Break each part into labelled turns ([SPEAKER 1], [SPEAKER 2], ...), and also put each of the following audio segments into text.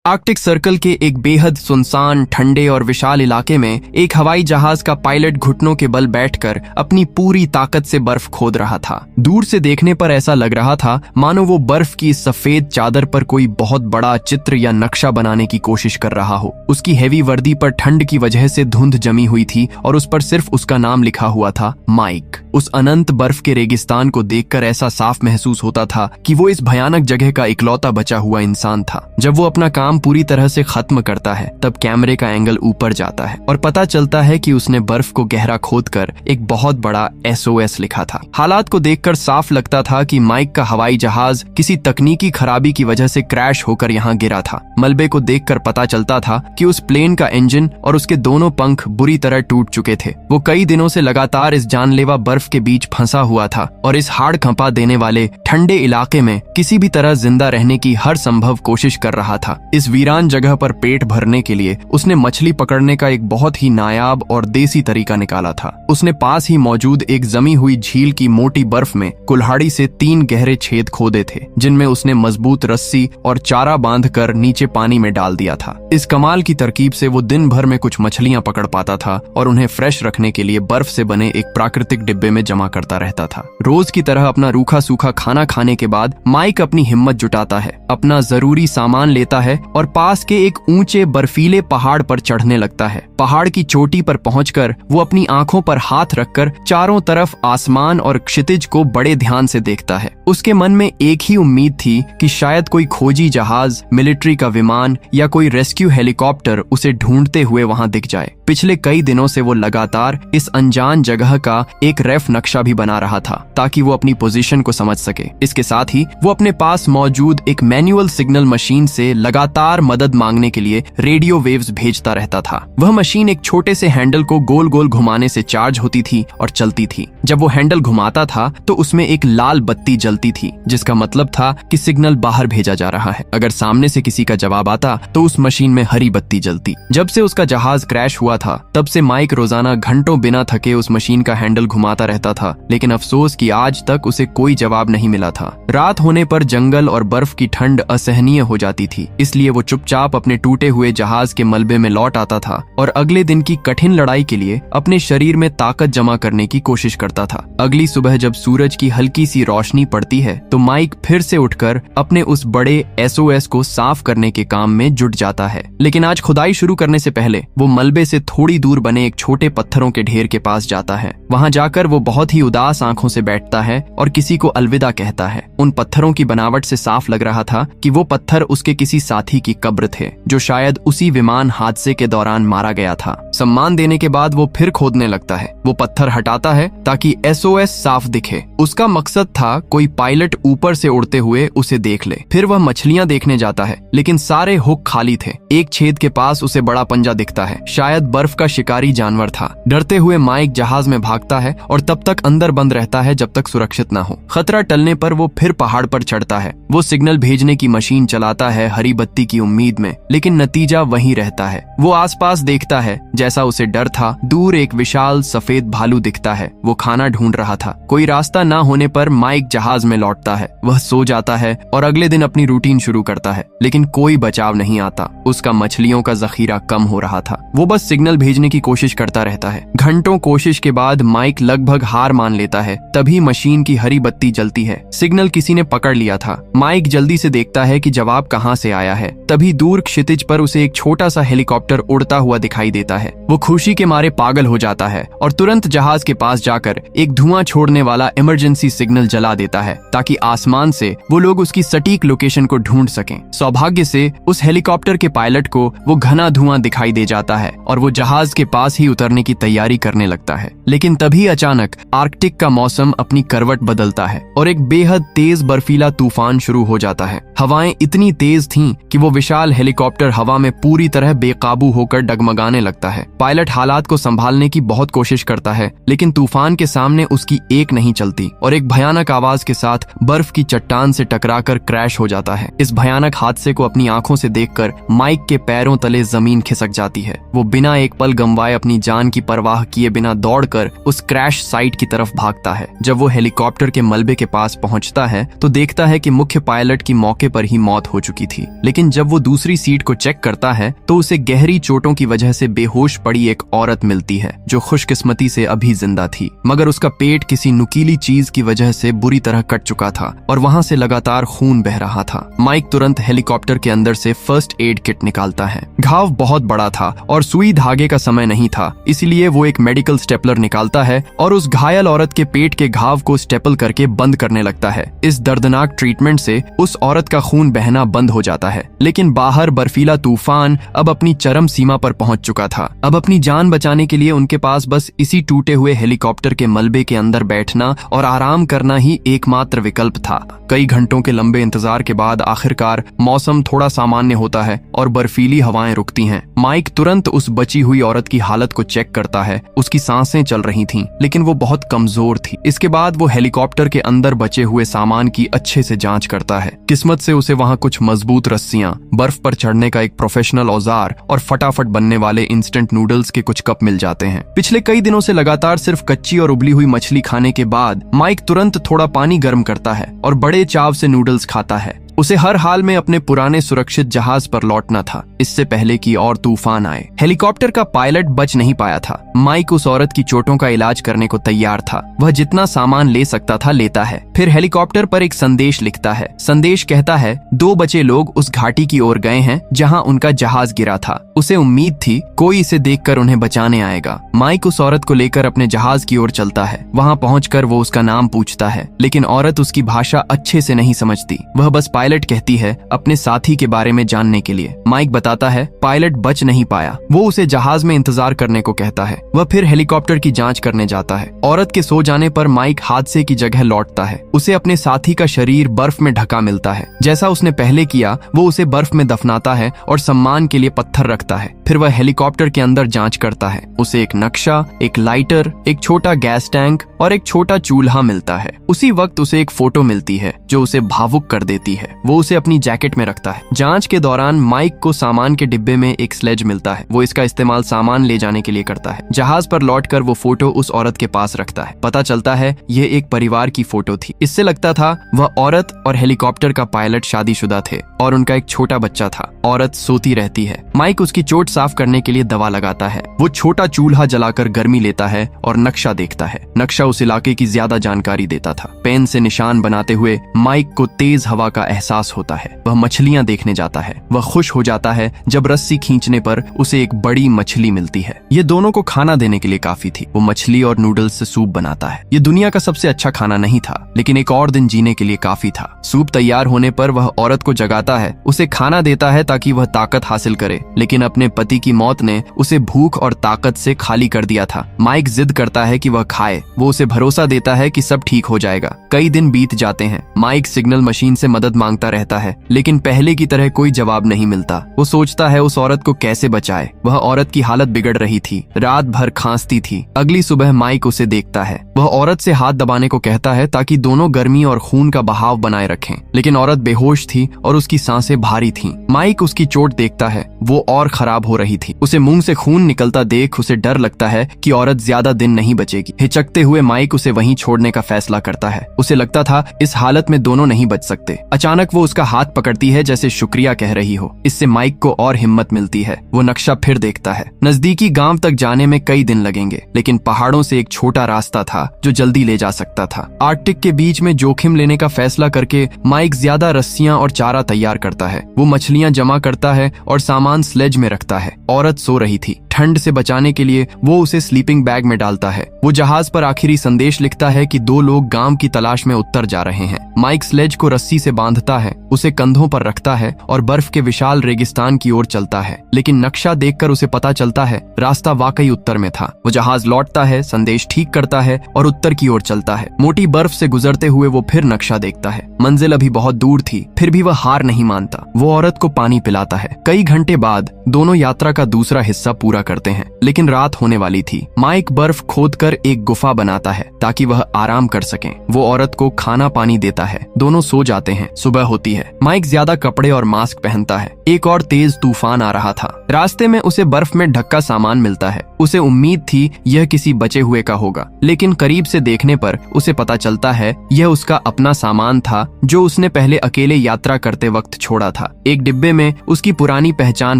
[SPEAKER 1] Arctic circle के एक बेहद सुनसान, ठंडे और विशाल इलाके में एक हवाई जहाज का पायलट घुटनों के बल बैठकर अपनी पूरी ताकत से बर्फ खोद रहा था। दूर से देखने पर ऐसा लग रहा था मानो वो बर्फ की सफेद चादर पर कोई बहुत बड़ा चित्र या नक्शा बनाने की कोशिश कर रहा हो। उसकी हैवी वर्दी पर ठंड की वजह से धुंध जमी हुई थी और उस पर सिर्फ उसका नाम लिखा हुआ था, माइक। उस अनंत बर्फ के रेगिस्तान को देखकर ऐसा साफ महसूस होता था कि वो इस भयानक जगह का इकलौता बचा हुआ इंसान था। जब वो अपना काम पूरी तरह से खत्म करता है तब कैमरे का एंगल ऊपर जाता है और पता चलता है कि उसने बर्फ को गहरा खोदकर एक बहुत बड़ा SOS लिखा था। हालात को देखकर साफ लगता था कि माइक का हवाई जहाज किसी तकनीकी खराबी की वजह से क्रैश होकर यहाँ गिरा था। मलबे को देखकर पता चलता था कि उस प्लेन का इंजन और उसके दोनों पंख बुरी तरह टूट चुके थे। वो कई दिनों से लगातार इस जानलेवा बर्फ के बीच फंसा हुआ था और इस हाड़ कंपा देने वाले ठंडे इलाके में किसी भी तरह जिंदा रहने की हर संभव कोशिश कर रहा था। इस वीरान जगह पर पेट भरने के लिए उसने मछली पकड़ने का एक बहुत ही नायाब और देसी तरीका निकाला था। उसने पास ही मौजूद एक जमी हुई झील की मोटी बर्फ में कुल्हाड़ी से 3 गहरे छेद खोदे थे, जिनमें उसने मजबूत रस्सी और चारा बांधकर नीचे पानी में डाल दिया था। इस कमाल की तरकीब से वो दिन भर में कुछ मछलियां पकड़ पाता था और उन्हें फ्रेश रखने के लिए बर्फ से बने एक प्राकृतिक डिब्बे में जमा करता रहता था। रोज की तरह अपना रूखा सूखा खाना खाने के बाद माइक अपनी हिम्मत जुटाता है, अपना जरूरी सामान लेता है और पास के एक ऊंचे बर्फीले पहाड़ पर चढ़ने लगता है। पहाड़ की चोटी पर पहुंचकर वो अपनी आंखों पर हाथ रखकर चारों तरफ आसमान और क्षितिज को बड़े ध्यान से देखता है। उसके मन में एक ही उम्मीद थी कि शायद कोई खोजी जहाज, मिलिट्री का विमान या कोई रेस्क्यू हेलीकॉप्टर उसे ढूंढते हुए वहां दिख जाए। पिछले कई दिनों से वो लगातार इस अनजान जगह का एक रफ नक्शा भी बना रहा था ताकि वो अपनी पोजीशन को समझ सके। इसके साथ ही वो अपने पास मौजूद एक मैनुअल सिग्नल मशीन से लगातार मदद मांगने के लिए रेडियो वेव्स भेजता रहता था। वह मशीन एक छोटे से हैंडल को गोल गोल घुमाने से चार्ज होती थी और चलती थी। जब वो हैंडल घुमाता था तो उसमें एक लाल बत्ती जलती थी, जिसका मतलब था कि सिग्नल बाहर भेजा जा रहा है। अगर सामने से किसी का जवाब आता तो उस मशीन में हरी बत्ती जलती। जब से उसका जहाज क्रैश हुआ था तब से माइक रोजाना घंटों बिना थके उस मशीन का हैंडल घुमाता रहता था, लेकिन अफसोस कि आज तक उसे कोई जवाब नहीं मिला था। रात होने पर जंगल और बर्फ की ठंड असहनीय हो जाती थी, इसलिए वो चुपचाप अपने टूटे हुए जहाज के मलबे में लौट आता था और अगले दिन की कठिन लड़ाई के लिए अपने शरीर में ताकत जमा करने की कोशिश करता था। अगली सुबह जब सूरज की हल्की सी रोशनी पड़ती है तो माइक फिर से उठकर अपने उस बड़े SOS को साफ करने के काम में जुट जाता है। लेकिन आज खुदाई शुरू करने से पहले वो मलबे से थोड़ी दूर बने एक छोटे पत्थरों के ढेर के पास जाता है। वहां जाकर वो बहुत ही उदास आंखों से बैठता है और किसी को अलविदा कहता है। उन पत्थरों की बनावट से साफ लग रहा था कि वो पत्थर उसके किसी साथी की कब्र थे, जो शायद उसी विमान हादसे के दौरान मारा गया था। सम्मान देने के बाद वो फिर खोदने लगता है। वो पत्थर हटाता है ताकि SOS साफ दिखे। उसका मकसद था कोई पायलट ऊपर से उड़ते हुए उसे देख ले। फिर वह मछलियां देखने जाता है, लेकिन सारे हुक खाली थे। एक छेद के पास उसे बड़ा पंजा दिखता है, शायद बर्फ का शिकारी जानवर था। डरते हुए माइक जहाज में भागता है और तब तक अंदर बंद रहता है जब तक सुरक्षित न हो। खतरा टलने पर वो फिर पहाड़ पर चढ़ता है। वो सिग्नल भेजने की मशीन चलाता है हरी बत्ती की उम्मीद में, लेकिन नतीजा वही रहता है। वो आसपास देखता है जैसा उसे डर था। दूर एक विशाल सफेद भालू दिखता है। वो खाना ढूंढ रहा था। कोई रास्ता ना होने पर माइक जहाज में लौटता है। वह सो जाता है और अगले दिन अपनी रूटीन शुरू करता है, लेकिन कोई बचाव नहीं आता। उसका मछलियों का जखीरा कम हो रहा था। वो बस सिग्नल भेजने की कोशिश करता रहता है। घंटों कोशिश के बाद माइक लगभग हार मान लेता है। तभी मशीन की हरी बत्ती जलती है। सिग्नल किसी ने पकड़ लिया था। माइक जल्दी से देखता है कि जवाब कहां से आया है। तभी दूर क्षितिज पर उसे एक छोटा सा हेलीकॉप्टर उड़ता हुआ दिखाई देता है। वो खुशी के मारे पागल हो जाता है और तुरंत जहाज के पास जाकर एक धुआं छोड़ने वाला इमरजेंसी सिग्नल जला देता है ताकि आसमान से वो लोग उसकी सटीक लोकेशन को ढूंढ सकें। सौभाग्य से उस हेलीकॉप्टर के पायलट को वो घना धुआं दिखाई दे जाता है और वो जहाज के पास ही उतरने की तैयारी करने लगता है। लेकिन तभी अचानक आर्कटिक का मौसम अपनी करवट बदलता है और एक बेहद तेज बर्फीला तूफान शुरू हो जाता है। हवाएं इतनी तेज थीं कि वो विशाल हेलीकॉप्टर हवा में पूरी तरह बेकाबू होकर डगमगाने लगता है। है। पायलट हालात को संभालने की बहुत कोशिश करता है, लेकिन तूफान के सामने उसकी एक नहीं चलती और एक भयानक आवाज के साथ बर्फ की चट्टान से टकराकर क्रैश हो जाता है। इस भयानक हादसे को अपनी आंखों से देखकर माइक के पैरों तले जमीन खिसक जाती है। वो बिना एक पल गंवाए अपनी जान की परवाह किए बिना दौड़कर उस क्रैश साइट की तरफ भागता है। जब वो हेलीकॉप्टर के मलबे के पास पहुंचता है तो देखता है कि मुख्य पायलट की मौके पर ही मौत हो चुकी थी। लेकिन जब वो दूसरी सीट को चेक करता है तो उसे गहरी चोटों की वजह से बेहोश पड़ी एक औरत मिलती है जो खुशकिस्मती से अभी जिंदा थी, मगर उसका पेट किसी नुकीली चीज की वजह से बुरी तरह कट चुका था और वहां से लगातार खून बह रहा था। माइक तुरंत हेलीकॉप्टर के अंदर से फर्स्ट एड किट निकालता है। घाव बहुत बड़ा था और सुई धागे का समय नहीं था, इसलिए वो एक मेडिकल स्टेपलर निकालता है और उस घायल औरत के पेट के घाव को स्टेपल करके बंद करने लगता है। इस दर्दनाक ट्रीटमेंट से उस औरत का खून बहना बंद हो जाता है। लेकिन बाहर बर्फीला तूफान अब अपनी चरम सीमा पर पहुंच चुका था। अब अपनी जान बचाने के लिए उनके पास बस इसी टूटे हुए हेलीकॉप्टर के मलबे के अंदर बैठना और आराम करना ही एकमात्र विकल्प था। कई घंटों के लंबे इंतजार के बाद आखिरकार मौसम थोड़ा सामान्य होता है और बर्फीली हवाएं रुकती हैं। माइक तुरंत उस बची हुई औरत की हालत को चेक करता है। उसकी सांसें चल रही थीं, लेकिन वो बहुत कमजोर थी। इसके बाद वो हेलीकॉप्टर के अंदर बचे हुए सामान की अच्छे से जांच करता है। किस्मत से उसे वहां कुछ मजबूत रस्सियां, बर्फ पर चढ़ने का एक प्रोफेशनल औजार और फटाफट बनने वाले इंस्टेंट नूडल्स के कुछ कप मिल जाते हैं। पिछले कई दिनों से लगातार सिर्फ कच्ची और उबली हुई मछली खाने के बाद माइक तुरंत थोड़ा पानी गर्म करता है और बड़े चाव से नूडल्स खाता है। उसे हर हाल में अपने पुराने सुरक्षित जहाज पर लौटना था, इससे पहले कि और तूफान आए। हेलीकॉप्टर का पायलट बच नहीं पाया था। माइक उस औरत की चोटों का इलाज करने को तैयार था। वह जितना सामान ले सकता था लेता है। फिर हेलीकॉप्टर पर एक संदेश लिखता है। संदेश कहता है 2 बचे लोग उस घाटी की ओर गए हैं जहां उनका जहाज गिरा था। उसे उम्मीद थी कोई इसे देखकर उन्हें बचाने आएगा। माइक उस औरत को लेकर अपने जहाज की ओर चलता है। वहां पहुंचकर वो उसका नाम पूछता है, लेकिन औरत उसकी भाषा अच्छे से नहीं समझती। वह बस पायलट कहती है अपने साथी के बारे में जानने के लिए। माइक बताता है पायलट बच नहीं पाया। वो उसे जहाज में इंतजार करने को कहता है। वह फिर हेलीकॉप्टर की जांच करने जाता है। औरत के सो जाने पर माइक हादसे की जगह लौटता है। उसे अपने साथी का शरीर बर्फ में ढका मिलता है। जैसा उसने पहले किया, वो उसे बर्फ में दफनाता है और सम्मान के लिए पत्थर रखता है। फिर वह हेलीकॉप्टर के अंदर जांच करता है। उसे एक नक्शा, एक लाइटर, एक छोटा गैस टैंक और एक छोटा चूल्हा मिलता है। उसी वक्त उसे एक फोटो मिलती है जो उसे भावुक कर देती है। वो उसे अपनी जैकेट में रखता है। जांच के दौरान माइक को सामान के डिब्बे में एक स्लेज मिलता है। वो इसका इस्तेमाल सामान ले जाने के लिए करता है। जहाज पर लौटकर वो फोटो उस औरत के पास रखता है। पता चलता है ये एक परिवार की फोटो थी। इससे लगता था वह औरत और हेलीकॉप्टर का पायलट शादीशुदा थे और उनका एक छोटा बच्चा था। औरत सोती रहती है। माइक उसकी चोट साफ करने के लिए दवा लगाता है। वो छोटा चूल्हा जलाकर गर्मी लेता है और नक्शा देखता है। नक्शा उस इलाके की ज्यादा जानकारी देता था। पेन से निशान बनाते हुए माइक को तेज हवा का एहसास होता है। वह मछलियां देखने जाता है। वह खुश हो जाता है जब रस्सी खींचने पर उसे एक बड़ी मछली मिलती है। ये दोनों को खाना देने के लिए काफी थी। वो मछली और नूडल्स से सूप बनाता है। ये दुनिया का सबसे अच्छा खाना नहीं था, लेकिन एक और दिन जीने के लिए काफी था। सूप तैयार होने पर वह औरत को जगाता है, उसे खाना देता है ताकि वह ताकत हासिल करे, लेकिन अपने पति की मौत ने उसे भूख और ताकत से खाली कर दिया था। माइक जिद करता है कि वह खाए। वो उसे भरोसा देता है कि सब ठीक हो जाएगा। कई दिन बीत जाते हैं। माइक सिग्नल मशीन से मदद मांगता रहता है, लेकिन पहले की तरह कोई जवाब नहीं मिलता। वो सोचता है उस औरत को कैसे बचाए। वह औरत की हालत बिगड़ रही थी, रात भर खांसती थी। अगली सुबह माइक उसे देखता है। वह औरत से हाथ दबाने को कहता है ताकि दोनों गर्मी और खून का बहाव बनाए रखें, लेकिन औरत बेहोश थी और उसकी सांसें भारी थीं। माइक उसकी चोट देखता है, वो और खराब हो रही थी। उसे मुंह से खून निकलता देख उसे डर लगता है कि औरत ज्यादा दिन नहीं बचेगी। हिचकते हुए माइक उसे वहीं छोड़ने का फैसला करता है। उसे लगता था इस हालत में दोनों नहीं बच सकते। अचानक वो उसका हाथ पकड़ती है जैसे शुक्रिया कह रही हो। इससे माइक को और हिम्मत मिलती है। वो नक्शा फिर देखता है। नजदीकी गांव तक जाने में कई दिन लगेंगे, लेकिन पहाड़ों से एक छोटा रास्ता था जो जल्दी ले जा सकता था। आर्कटिक के बीच में जोखिम लेने का फैसला करके माइक ज्यादा रस्सियां और चारा तैयार करता है। वो मछलियां जमा करता है और सामान स्लेज में रखता है। औरत सो रही थी। ठंड से बचाने के लिए वो उसे स्लीपिंग बैग में डालता है। वो जहाज पर आखिरी संदेश लिखता है कि 2 लोग गांव की तलाश में उत्तर जा रहे हैं। माइक स्लेज को रस्सी से बांधता है, उसे कंधों पर रखता है और बर्फ के विशाल रेगिस्तान की ओर चलता है। लेकिन नक्शा देखकर उसे पता चलता है रास्ता वाकई उत्तर में था। वो जहाज लौटता है, संदेश ठीक करता है और उत्तर की ओर चलता है। मोटी बर्फ से गुजरते हुए वो फिर नक्शा देखता है। मंजिल अभी बहुत दूर थी, फिर भी वह हार नहीं मानता। वो औरत को पानी पिलाता है। कई घंटे बाद दोनों यात्रा का दूसरा हिस्सा पूरा करते हैं, लेकिन रात होने वाली थी। माइक बर्फ खोदकर एक गुफा बनाता है ताकि वह आराम कर सकें। वो औरत को खाना पानी देता है, दोनों सो जाते हैं। सुबह होती है। माइक ज्यादा कपड़े और मास्क पहनता है। एक और तेज तूफान आ रहा था। रास्ते में उसे बर्फ में ढका सामान मिलता है। उसे उम्मीद थी यह किसी बचे हुए का होगा, लेकिन करीब से देखने पर उसे पता चलता है यह उसका अपना सामान था जो उसने पहले अकेले यात्रा करते वक्त छोड़ा था। एक डिब्बे में उसकी पुरानी पहचान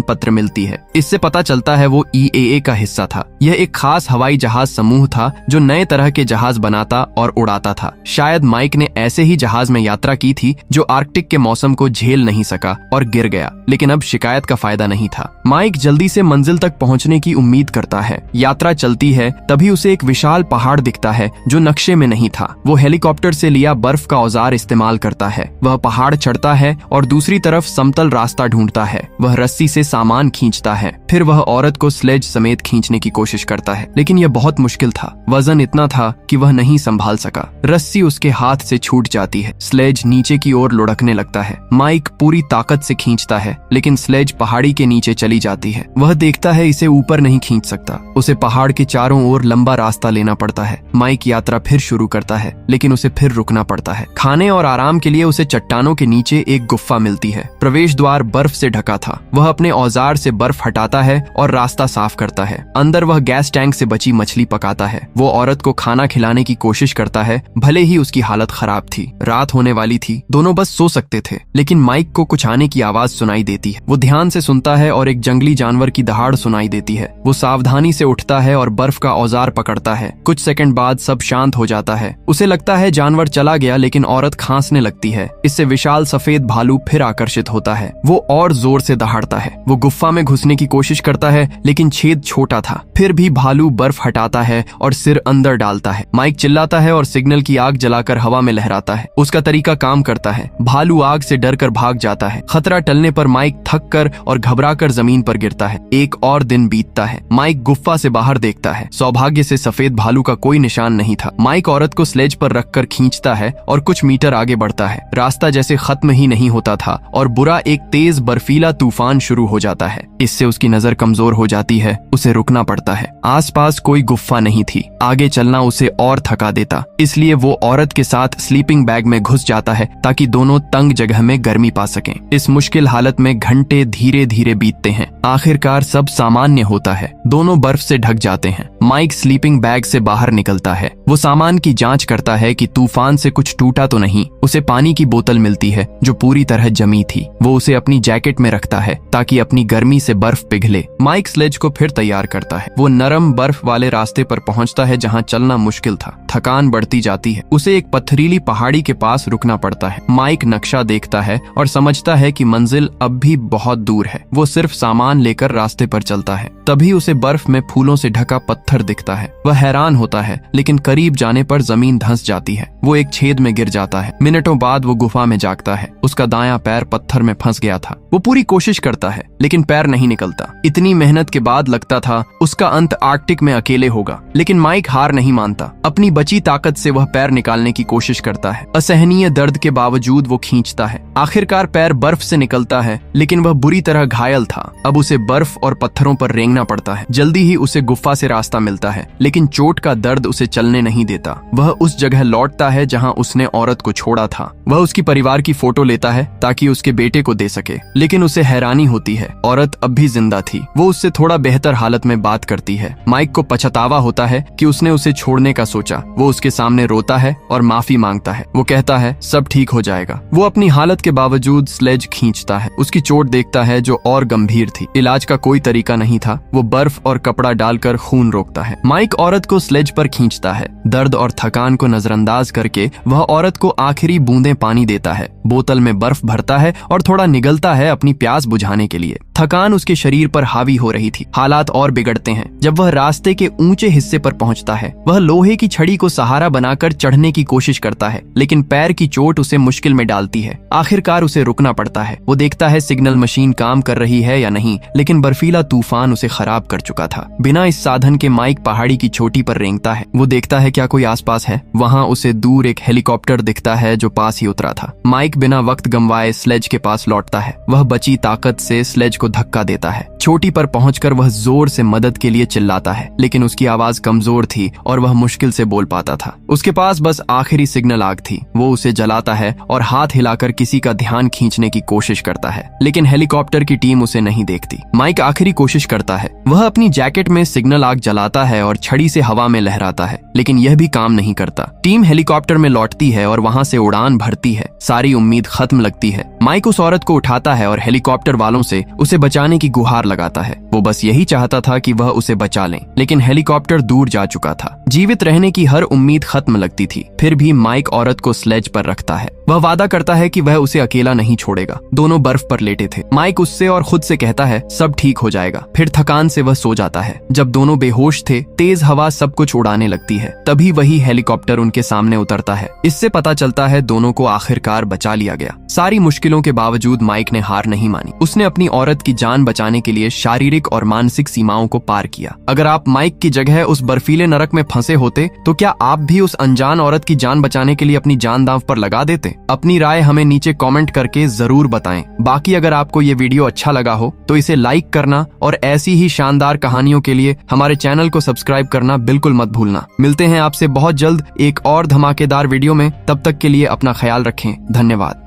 [SPEAKER 1] पत्र मिलती है। इससे पता चलता है वो EAA का हिस्सा था। यह एक खास हवाई जहाज समूह था जो नए तरह के जहाज बनाता और उड़ाता था। शायद माइक ने ऐसे ही जहाज में यात्रा की थी जो आर्कटिक के मौसम को झेल नहीं सका और गिर गया, लेकिन अब शिकायत का फायदा नहीं था। माइक जल्दी से मंजिल तक पहुंचने की उम्मीद करता है। यात्रा चलती है, तभी उसे एक विशाल पहाड़ दिखता है जो नक्शे में नहीं था। वो हेलीकॉप्टर से लिया बर्फ का औजार इस्तेमाल करता है। वह पहाड़ चढ़ता है और दूसरी तरफ समतल रास्ता ढूंढता है। वह रस्सी से सामान खींचता है। फिर वह औरत को स्लेज समेत खींचने की कोशिश करता है, लेकिन यह बहुत मुश्किल था। वजन इतना था कि वह नहीं संभाल सका। रस्सी उसके हाथ से छूट जाती है। स्लेज नीचे की ओर लुढ़कने लगता है। माइक पूरी ताकत से खींचता है, लेकिन स्लेज पहाड़ी के नीचे चली जाती है। वह देखता है इसे ऊपर नहीं खींच सकता। उसे पहाड़ के चारों ओर लंबा रास्ता लेना पड़ता है। माइक यात्रा फिर शुरू करता है, लेकिन उसे फिर रुकना पड़ता है। खाने और आराम के लिए उसे चट्टानों के नीचे एक गुफा मिलती है। प्रवेश द्वार बर्फ से ढका था। वह अपने औजार से बर्फ हटाता है और रास्ता साफ करता है। अंदर वह गैस टैंक से बची मछली पकाता है। वो औरत को खाना खिलाने की कोशिश करता है, भले ही उसकी हालत खराब थी। रात होने वाली थी। दोनों बस सो सकते थे, लेकिन माइक को कुछ आने की आवाज सुनाई देती है। वो ध्यान से सुनता है और एक जंगली जानवर की दहाड़ सुनाई देती है। वो सावधानी से उठता है और बर्फ का औजार पकड़ता है। कुछ सेकंड बाद सब शांत हो जाता है। उसे लगता है जानवर चला गया, लेकिन औरत खांसने लगती है। इससे विशाल सफेद भालू फिर आकर्षित होता है। वो और जोर से दहाड़ता है। वो गुफा में घुसने की कोशिश करता है, लेकिन छेद छोटा था। फिर भी भालू बर्फ हटाता है और सिर अंदर डालता है। माइक चिल्लाता है और सिग्नल की आग जलाकर हवा में लहराता है। उसका तरीका काम करता है। भालू आग से डरकर भाग जाता है। खतरा टलने पर माइक थक कर और घबराकर जमीन पर गिरता है। एक और दिन बीतता है। माइक गुफा से बाहर देखता है। सौभाग्य से सफेद भालू का कोई निशान नहीं था। माइक औरत को स्लेज पर रखकर खींचता है और कुछ मीटर आगे बढ़ता है। रास्ता जैसे खत्म ही नहीं होता था और बुरा एक तेज बर्फीला तूफान शुरू हो जाता है। इससे उसकी नजर कमजोर हो जाती है। उसे रुकना पड़ता है। आसपास कोई गुफा नहीं थी। आगे चलना उसे और थका देता, इसलिए वो औरत के साथ स्लीपिंग बैग में घुस जाता है ताकि दोनों तंग जगह में गर्मी पा सकें। इस मुश्किल हालत में घंटे धीरे धीरे बीतते हैं। आखिरकार सब सामान्य होता है। दोनों बर्फ से ढक जाते हैं। माइक स्लीपिंग बैग से बाहर निकलता है। वो सामान की जांच करता है कि तूफान से कुछ टूटा तो नहीं। उसे पानी की बोतल मिलती है जो पूरी तरह जमी थी। वो उसे अपनी जैकेट में रखता है ताकि अपनी गर्मी से बर्फ पिघले। माइक स्लेज को फिर तैयार करता है। वो नरम बर्फ वाले रास्ते पर पहुंचता है जहां चलना मुश्किल था। थकान बढ़ती जाती है। उसे एक पथरीली पहाड़ी के पास रुकना पड़ता है। माइक नक्शा देखता है और समझता है कि मंजिल अब भी बहुत दूर है। वो सिर्फ सामान लेकर रास्ते पर चलता है। तभी उसे बर्फ में फूलों से ढका पत्थर दिखता है। वह हैरान होता है, लेकिन करीब जाने पर जमीन धंस जाती है। वो एक छेद में गिर जाता है। मिनटों बाद वो गुफा में जागता है। उसका दायां पैर पत्थर में फंस गया था। वो पूरी कोशिश करता है, लेकिन पैर नहीं निकलता। इतनी मेहनत के बाद लगता था उसका अंत आर्कटिक में अकेले होगा, लेकिन माइक हार नहीं मानता। अपनी बची ताकत से वह पैर निकालने की कोशिश करता है। असहनीय दर्द के बावजूद वो खींचता है। आखिरकार पैर बर्फ से निकलता है, लेकिन वह बुरी तरह घायल था। अब उसे बर्फ और पत्थरों पर रेंगना पड़ता है। जल्दी ही उसे गुफा से रास्ता मिलता है, लेकिन चोट का दर्द उसे चलने नहीं देता। वह उस जगह लौटता है जहां उसने औरत को छोड़ा था। वह उसकी परिवार की फोटो लेता है ताकि उसके बेटे को दे सके, लेकिन उसे हैरानी होती है, औरत अब भी जिंदा थी। वो उससे थोड़ा बेहतर हालत में बात करती है। माइक को पछतावा होता है कि उसने उसे छोड़ने का सोचा। वो उसके सामने रोता है और माफी मांगता है। वो कहता है सब ठीक हो जाएगा। वो अपनी हालत के बावजूद स्लेज खींचता है। उसकी चोट देखता है जो और गंभीर थी। इलाज का कोई तरीका नहीं था। वो बर्फ और कपड़ा डालकर खून रोकता है। माइक औरत को स्लेज पर खींचता है। दर्द और थकान को नजरअंदाज करके वह औरत को आखिरी बूंदें पानी देता है। बोतल में बर्फ भरता है और थोड़ा निगलता है अपनी प्यास बुझाने के लिए। थकान उसके शरीर पर हावी हो रही थी। हालात और बिगड़ते हैं जब वह रास्ते के ऊंचे हिस्से पर पहुंचता है। वह लोहे की छड़ी को सहारा बनाकर चढ़ने की कोशिश करता है, लेकिन पैर की चोट उसे मुश्किल में डालती है। आखिरकार उसे रुकना पड़ता है। वो देखता है सिग्नल मशीन काम कर रही है या नहीं, लेकिन बर्फीला तूफान उसे खराब कर चुका था। बिना इस साधन के माइक पहाड़ी की चोटी पर रेंगता है। वो देखता है क्या कोई आसपास है। वहाँ उसे दूर एक हेलीकॉप्टर दिखता है जो पास ही उतरा था। माइक बिना वक्त गंवाए स्लेज के पास लौटता है। वह बची ताकत से स्लेज को धक्का देता है। चोटी पर पहुंचकर वह जोर से मदद के लिए चिल्लाता है, लेकिन उसकी आवाज कमजोर थी और वह मुश्किल से बोल पाता था। उसके पास बस आखिरी सिग्नल आग थी। वो उसे जलाता है और हाथ हिलाकर किसी का ध्यान खींचने की कोशिश करता है, लेकिन हेलीकॉप्टर की टीम उसे नहीं देखती। माइक आखिरी कोशिश करता है। वह अपनी जैकेट में सिग्नल आग जलाता है और छड़ी से हवा में लहराता है, लेकिन यह भी काम नहीं करता। टीम हेलीकॉप्टर में लौटती है और वहां से उड़ान भरती है। सारी उम्मीद खत्म लगती है। माइक उस औरत को उठाता है और हेलीकॉप्टर वालों से उसे बचाने की गुहार लगाता है। वो बस यही चाहता था कि वह उसे बचा लें, लेकिन हेलीकॉप्टर दूर जा चुका था। जीवित रहने की हर उम्मीद खत्म लगती थी। फिर भी माइक औरत को स्लेज पर रखता है। वह वादा करता है कि वह उसे अकेला नहीं छोड़ेगा। दोनों बर्फ पर लेटे थे। माइक उससे और खुद से कहता है सब ठीक हो जाएगा। फिर थकान से वह सो जाता है। जब दोनों बेहोश थे, तेज हवा सब कुछ उड़ाने लगती है। तभी वही हेलीकॉप्टर उनके सामने उतरता है। इससे पता चलता है दोनों को आखिरकार बचा लिया गया। सारी मुश्किलों के बावजूद माइक ने हार नहीं मानी। उसने अपनी औरत की जान बचाने के लिए शारीरिक और मानसिक सीमाओं को पार किया। अगर आप माइक की जगह उस बर्फीले नरक में फंसे होते तो क्या आप भी उस अनजान औरत की जान बचाने के लिए अपनी जान दांव पर लगा देते? अपनी राय हमें नीचे कमेंट करके जरूर बताएं। बाकी अगर आपको ये वीडियो अच्छा लगा हो तो इसे लाइक करना और ऐसी ही शानदार कहानियों के लिए हमारे चैनल को सब्सक्राइब करना बिल्कुल मत भूलना। मिलते हैं आपसे बहुत जल्द एक और धमाकेदार वीडियो में। तब तक के लिए अपना ख्याल रखें। धन्यवाद।